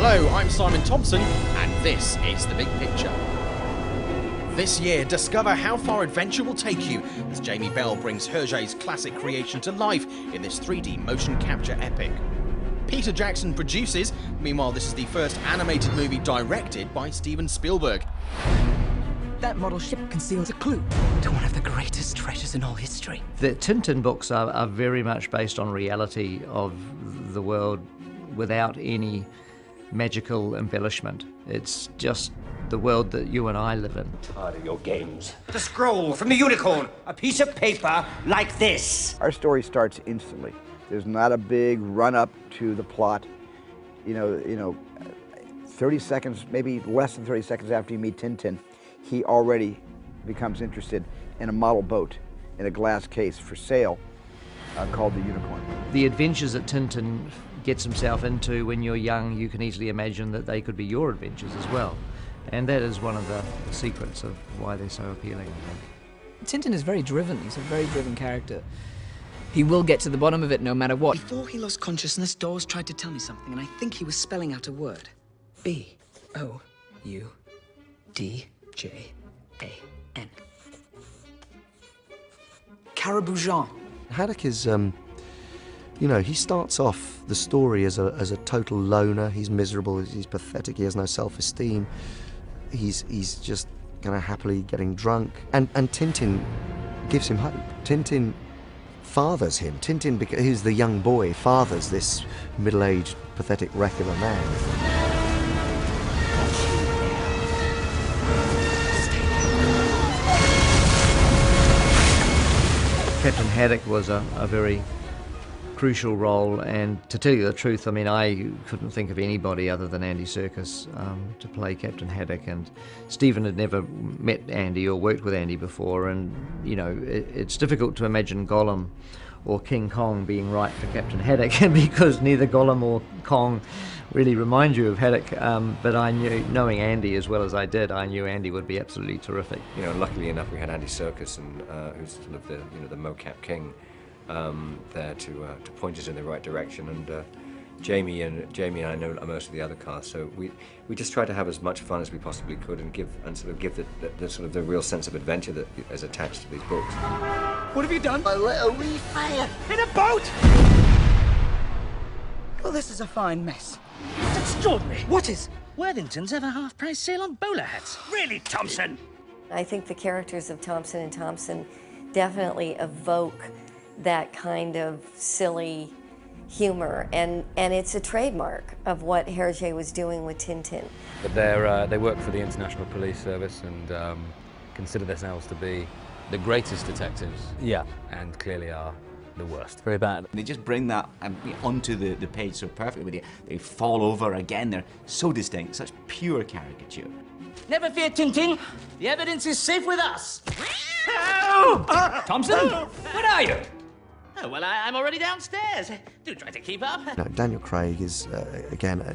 Hello, I'm Simon Thompson, and this is The Big Picture. This year, discover how far adventure will take you as Jamie Bell brings Hergé's classic creation to life in this 3D motion capture epic. Peter Jackson produces. Meanwhile, this is the first animated movie directed by Steven Spielberg. That model ship conceals a clue to one of the greatest treasures in all history. The Tintin books are very much based on reality of the world without any magical embellishment. It's just the world that you and I live in. Tired of your games. The scroll from the unicorn, a piece of paper like this. Our story starts instantly. There's not a big run-up to the plot. You know, 30 seconds, maybe less than 30 seconds after you meet Tintin, he already becomes interested in a model boat in a glass case for sale called the Unicorn. The adventures that Tintin gets himself into when you're young, you can easily imagine that they could be your adventures as well. And that is one of the secrets of why they're so appealing, I think. Tintin is very driven. He's a very driven character. He will get to the bottom of it no matter what. Before he lost consciousness, Dawes tried to tell me something, and I think he was spelling out a word. B-O-U-D-J-A-N. Caribou-Jean. Haddock is, you know, he starts off the story as a total loner. He's miserable, he's pathetic, he has no self-esteem. He's just kind of happily getting drunk. And Tintin gives him hope. Tintin fathers him. Tintin, who's the young boy, fathers this middle-aged, pathetic wreck of a man. Captain Haddock was a very crucial role, and to tell you the truth, I mean, I couldn't think of anybody other than Andy Serkis to play Captain Haddock, and Stephen had never met Andy or worked with Andy before, and you know, it's difficult to imagine Gollum or King Kong being right for Captain Haddock because neither Gollum or Kong really remind you of Haddock, but I knew, knowing Andy as well as I did, I knew Andy would be absolutely terrific. You know, luckily enough, we had Andy Serkis, and who's sort of the mocap king, there to point us in the right direction. And Jamie and I know most of the other cast, so we just try to have as much fun as we possibly could and give the sort of the real sense of adventure that is attached to these books. What have you done? I lit a wee fire. In a boat! Well, this is a fine mess. It's extraordinary. What is? Worthington's have a half-price sale on bowler hats. Really, Thompson? I think the characters of Thompson and Thompson definitely evoke that kind of silly humor, and it's a trademark of what Hergé was doing with Tintin. But they work for the International Police Service and consider themselves to be the greatest detectives. Yeah. And clearly are the worst. Very bad. They just bring that onto the page so perfectly with you. They fall over again. They're so distinct, such pure caricature. Never fear, Tintin. The evidence is safe with us. Thompson, where are you? Oh, well, I'm already downstairs. Do try to keep up. No, Daniel Craig is, again, a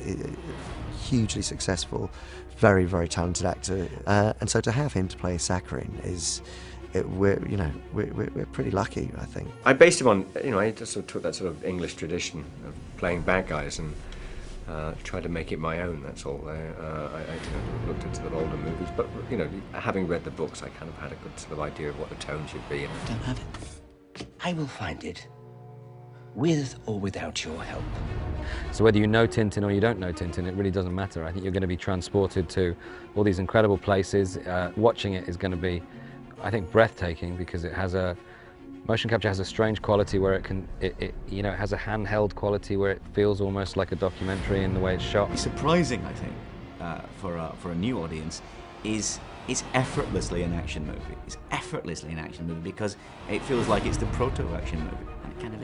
hugely successful, very, very talented actor. And so to have him to play Sakharine is, we're pretty lucky, I think. I based him on, you know, I just sort of took that sort of English tradition of playing bad guys and tried to make it my own, that's all. I looked at sort of older movies, but, you know, having read the books, I kind of had a good sort of idea of what the tone should be. Don't have it. I will find it, with or without your help. So whether you know Tintin or you don't know Tintin, it really doesn't matter. I think you're going to be transported to all these incredible places. Watching it is going to be, I think, breathtaking, because it has motion capture has a strange quality where it has a handheld quality where it feels almost like a documentary in the way it's shot. It's surprising, I think, for a new audience, is it's effortlessly an action movie. It's effortlessly an action movie because it feels like it's the proto-action movie, and it kind of is.